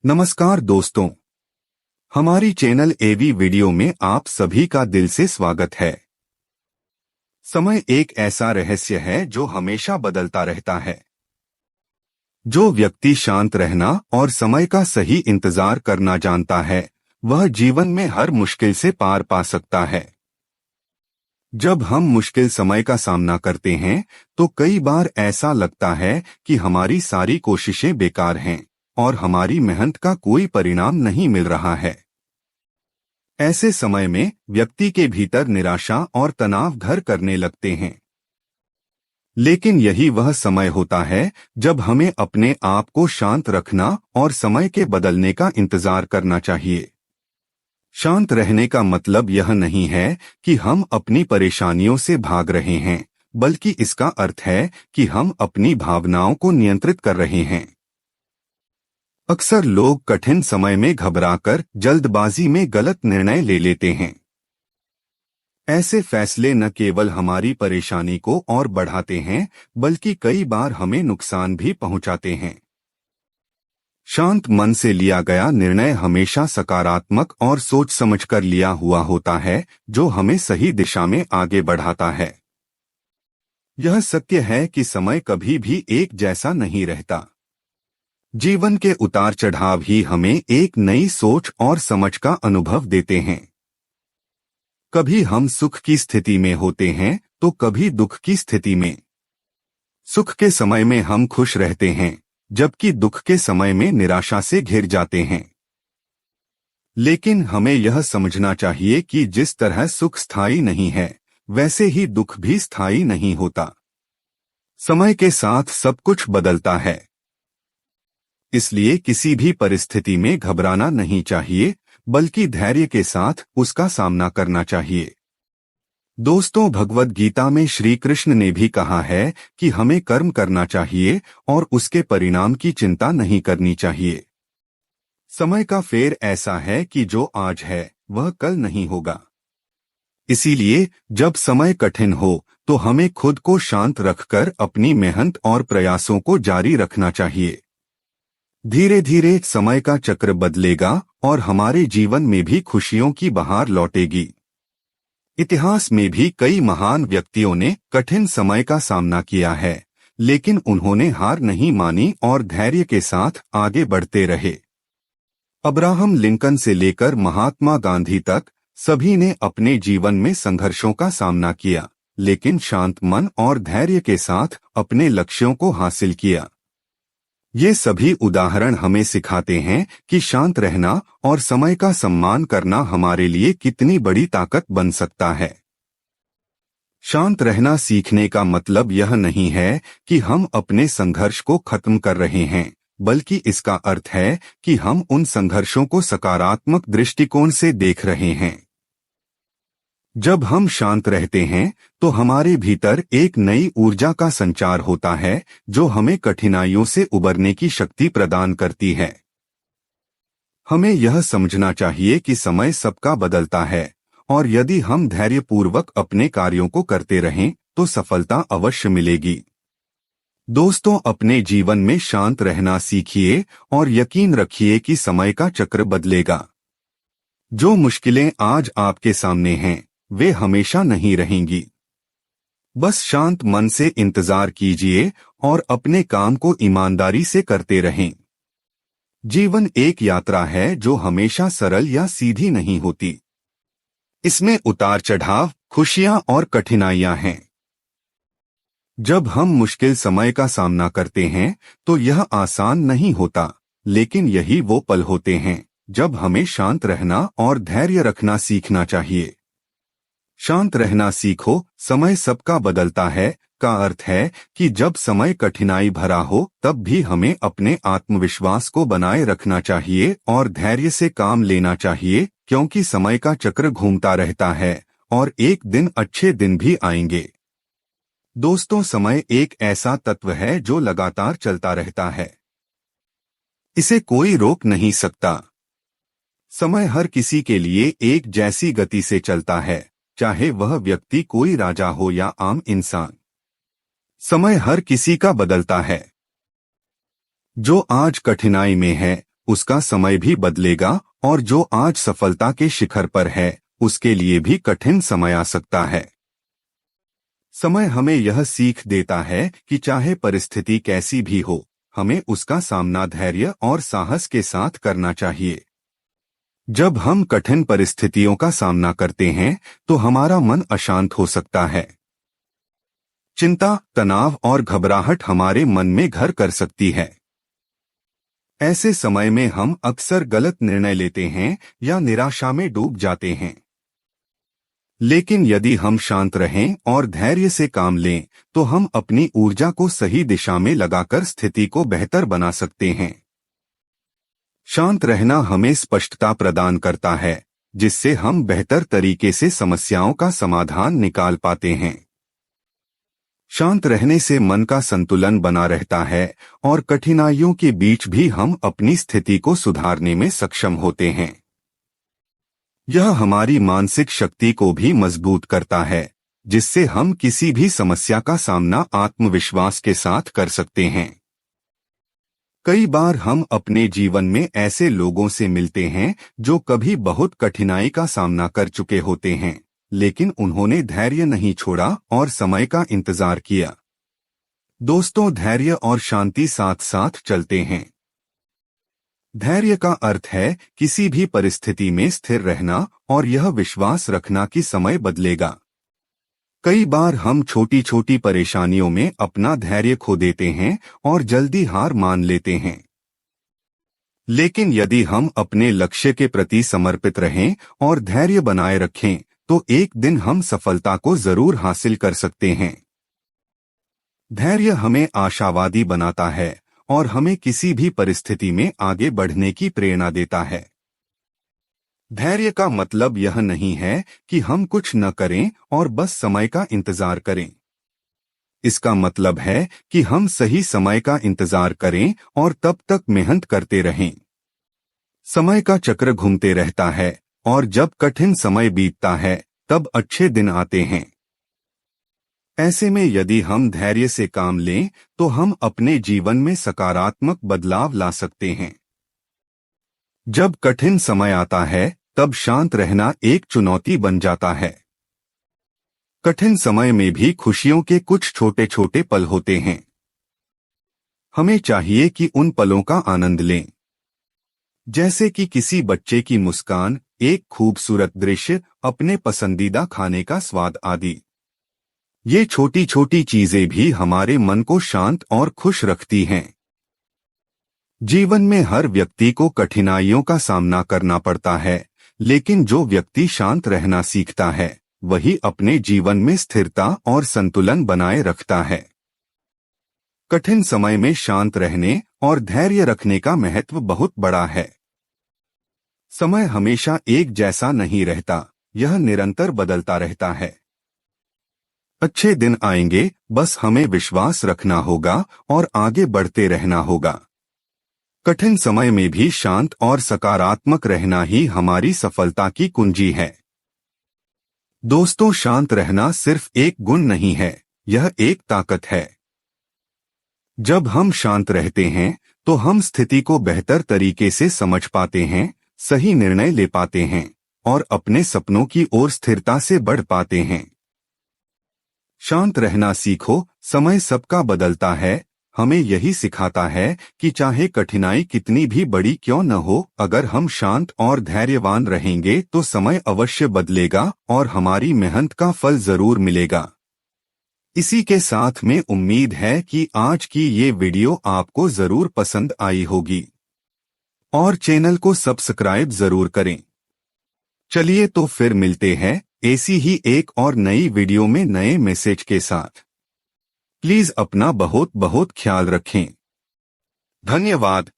नमस्कार दोस्तों, हमारी चैनल एवी वीडियो में आप सभी का दिल से स्वागत है। समय एक ऐसा रहस्य है जो हमेशा बदलता रहता है। जो व्यक्ति शांत रहना और समय का सही इंतजार करना जानता है, वह जीवन में हर मुश्किल से पार पा सकता है। जब हम मुश्किल समय का सामना करते हैं, तो कई बार ऐसा लगता है कि हमारी सारी कोशिशें बेकार हैं और हमारी मेहनत का कोई परिणाम नहीं मिल रहा है। ऐसे समय में व्यक्ति के भीतर निराशा और तनाव घर करने लगते हैं। लेकिन यही वह समय होता है जब हमें अपने आप को शांत रखना और समय के बदलने का इंतजार करना चाहिए। शांत रहने का मतलब यह नहीं है कि हम अपनी परेशानियों से भाग रहे हैं, बल्कि इसका अर्थ है कि हम अपनी भावनाओं को नियंत्रित कर रहे हैं। अक्सर लोग कठिन समय में घबराकर जल्दबाजी में गलत निर्णय ले लेते हैं। ऐसे फैसले न केवल हमारी परेशानी को और बढ़ाते हैं, बल्कि कई बार हमें नुकसान भी पहुंचाते हैं। शांत मन से लिया गया निर्णय हमेशा सकारात्मक और सोच समझकर लिया हुआ होता है, जो हमें सही दिशा में आगे बढ़ाता है। यह सत्य है कि समय कभी भी एक जैसा नहीं रहता। जीवन के उतार चढ़ाव ही हमें एक नई सोच और समझ का अनुभव देते हैं। कभी हम सुख की स्थिति में होते हैं, तो कभी दुख की स्थिति में। सुख के समय में हम खुश रहते हैं, जबकि दुख के समय में निराशा से घिर जाते हैं। लेकिन हमें यह समझना चाहिए कि जिस तरह सुख स्थायी नहीं है, वैसे ही दुख भी स्थायी नहीं होता। समय के साथ सब कुछ बदलता है। इसलिए किसी भी परिस्थिति में घबराना नहीं चाहिए, बल्कि धैर्य के साथ उसका सामना करना चाहिए। दोस्तों, भगवद गीता में श्री कृष्ण ने भी कहा है कि हमें कर्म करना चाहिए और उसके परिणाम की चिंता नहीं करनी चाहिए। समय का फेर ऐसा है कि जो आज है वह कल नहीं होगा। इसीलिए जब समय कठिन हो, तो हमें खुद को शांत रखकर अपनी मेहनत और प्रयासों को जारी रखना चाहिए। धीरे धीरे समय का चक्र बदलेगा और हमारे जीवन में भी खुशियों की बहार लौटेगी। इतिहास में भी कई महान व्यक्तियों ने कठिन समय का सामना किया है, लेकिन उन्होंने हार नहीं मानी और धैर्य के साथ आगे बढ़ते रहे। अब्राहम लिंकन से लेकर महात्मा गांधी तक सभी ने अपने जीवन में संघर्षों का सामना किया, लेकिन शांत मन और धैर्य के साथ अपने लक्ष्यों को हासिल किया। ये सभी उदाहरण हमें सिखाते हैं कि शांत रहना और समय का सम्मान करना हमारे लिए कितनी बड़ी ताकत बन सकता है। शांत रहना सीखने का मतलब यह नहीं है कि हम अपने संघर्ष को खत्म कर रहे हैं, बल्कि इसका अर्थ है कि हम उन संघर्षों को सकारात्मक दृष्टिकोण से देख रहे हैं। जब हम शांत रहते हैं, तो हमारे भीतर एक नई ऊर्जा का संचार होता है, जो हमें कठिनाइयों से उबरने की शक्ति प्रदान करती है। हमें यह समझना चाहिए कि समय सबका बदलता है, और यदि हम धैर्यपूर्वक अपने कार्यों को करते रहें, तो सफलता अवश्य मिलेगी। दोस्तों, अपने जीवन में शांत रहना सीखिए और यकीन रखिए कि समय का चक्र बदलेगा। जो मुश्किलें आज आपके सामने हैं, वे हमेशा नहीं रहेंगी। बस शांत मन से इंतजार कीजिए और अपने काम को ईमानदारी से करते रहें। जीवन एक यात्रा है जो हमेशा सरल या सीधी नहीं होती। इसमें उतार चढ़ाव, खुशियां और कठिनाइयां हैं। जब हम मुश्किल समय का सामना करते हैं, तो यह आसान नहीं होता, लेकिन यही वो पल होते हैं जब हमें शांत रहना और धैर्य रखना सीखना चाहिए। शांत रहना सीखो, समय सबका बदलता है का अर्थ है कि जब समय कठिनाई भरा हो, तब भी हमें अपने आत्मविश्वास को बनाए रखना चाहिए और धैर्य से काम लेना चाहिए, क्योंकि समय का चक्र घूमता रहता है और एक दिन अच्छे दिन भी आएंगे। दोस्तों, समय एक ऐसा तत्व है जो लगातार चलता रहता है। इसे कोई रोक नहीं सकता। समय हर किसी के लिए एक जैसी गति से चलता है, चाहे वह व्यक्ति कोई राजा हो या आम इंसान। समय हर किसी का बदलता है। जो आज कठिनाई में है, उसका समय भी बदलेगा और जो आज सफलता के शिखर पर है उसके लिए भी कठिन समय आ सकता है। समय हमें यह सीख देता है कि चाहे परिस्थिति कैसी भी हो, हमें उसका सामना धैर्य और साहस के साथ करना चाहिए। जब हम कठिन परिस्थितियों का सामना करते हैं तो हमारा मन अशांत हो सकता है। चिंता, तनाव और घबराहट हमारे मन में घर कर सकती है। ऐसे समय में हम अक्सर गलत निर्णय लेते हैं या निराशा में डूब जाते हैं। लेकिन यदि हम शांत रहें और धैर्य से काम लें तो हम अपनी ऊर्जा को सही दिशा में लगाकर स्थिति को बेहतर बना सकते हैं। शांत रहना हमें स्पष्टता प्रदान करता है, जिससे हम बेहतर तरीके से समस्याओं का समाधान निकाल पाते हैं। शांत रहने से मन का संतुलन बना रहता है और कठिनाइयों के बीच भी हम अपनी स्थिति को सुधारने में सक्षम होते हैं। यह हमारी मानसिक शक्ति को भी मजबूत करता है, जिससे हम किसी भी समस्या का सामना आत्मविश्वास के साथ कर सकते हैं। कई बार हम अपने जीवन में ऐसे लोगों से मिलते हैं जो कभी बहुत कठिनाई का सामना कर चुके होते हैं, लेकिन उन्होंने धैर्य नहीं छोड़ा और समय का इंतजार किया। दोस्तों, धैर्य और शांति साथ साथ चलते हैं। धैर्य का अर्थ है किसी भी परिस्थिति में स्थिर रहना और यह विश्वास रखना कि समय बदलेगा। कई बार हम छोटी छोटी परेशानियों में अपना धैर्य खो देते हैं और जल्दी हार मान लेते हैं। लेकिन यदि हम अपने लक्ष्य के प्रति समर्पित रहें और धैर्य बनाए रखें तो एक दिन हम सफलता को जरूर हासिल कर सकते हैं। धैर्य हमें आशावादी बनाता है और हमें किसी भी परिस्थिति में आगे बढ़ने की प्रेरणा देता है। धैर्य का मतलब यह नहीं है कि हम कुछ न करें और बस समय का इंतजार करें। इसका मतलब है कि हम सही समय का इंतजार करें और तब तक मेहनत करते रहें। समय का चक्र घूमते रहता है और जब कठिन समय बीतता है तब अच्छे दिन आते हैं। ऐसे में यदि हम धैर्य से काम लें तो हम अपने जीवन में सकारात्मक बदलाव ला सकते हैं। जब कठिन समय आता है तब शांत रहना एक चुनौती बन जाता है। कठिन समय में भी खुशियों के कुछ छोटे छोटे पल होते हैं। हमें चाहिए कि उन पलों का आनंद लें, जैसे कि किसी बच्चे की मुस्कान, एक खूबसूरत दृश्य, अपने पसंदीदा खाने का स्वाद आदि। ये छोटी छोटी चीजें भी हमारे मन को शांत और खुश रखती हैं। जीवन में हर व्यक्ति को कठिनाइयों का सामना करना पड़ता है, लेकिन जो व्यक्ति शांत रहना सीखता है वही अपने जीवन में स्थिरता और संतुलन बनाए रखता है। कठिन समय में शांत रहने और धैर्य रखने का महत्व बहुत बड़ा है। समय हमेशा एक जैसा नहीं रहता, यह निरंतर बदलता रहता है। अच्छे दिन आएंगे, बस हमें विश्वास रखना होगा और आगे बढ़ते रहना होगा। कठिन समय में भी शांत और सकारात्मक रहना ही हमारी सफलता की कुंजी है। दोस्तों, शांत रहना सिर्फ एक गुण नहीं है, यह एक ताकत है। जब हम शांत रहते हैं तो हम स्थिति को बेहतर तरीके से समझ पाते हैं, सही निर्णय ले पाते हैं और अपने सपनों की ओर स्थिरता से बढ़ पाते हैं। शांत रहना सीखो, समय सबका बदलता है। हमें यही सिखाता है कि चाहे कठिनाई कितनी भी बड़ी क्यों न हो, अगर हम शांत और धैर्यवान रहेंगे तो समय अवश्य बदलेगा और हमारी मेहनत का फल जरूर मिलेगा। इसी के साथ में उम्मीद है कि आज की ये वीडियो आपको जरूर पसंद आई होगी और चैनल को सब्सक्राइब जरूर करें। चलिए तो फिर मिलते हैं ऐसी ही एक और नई वीडियो में नए मैसेज के साथ। प्लीज अपना बहुत बहुत ख्याल रखें। धन्यवाद।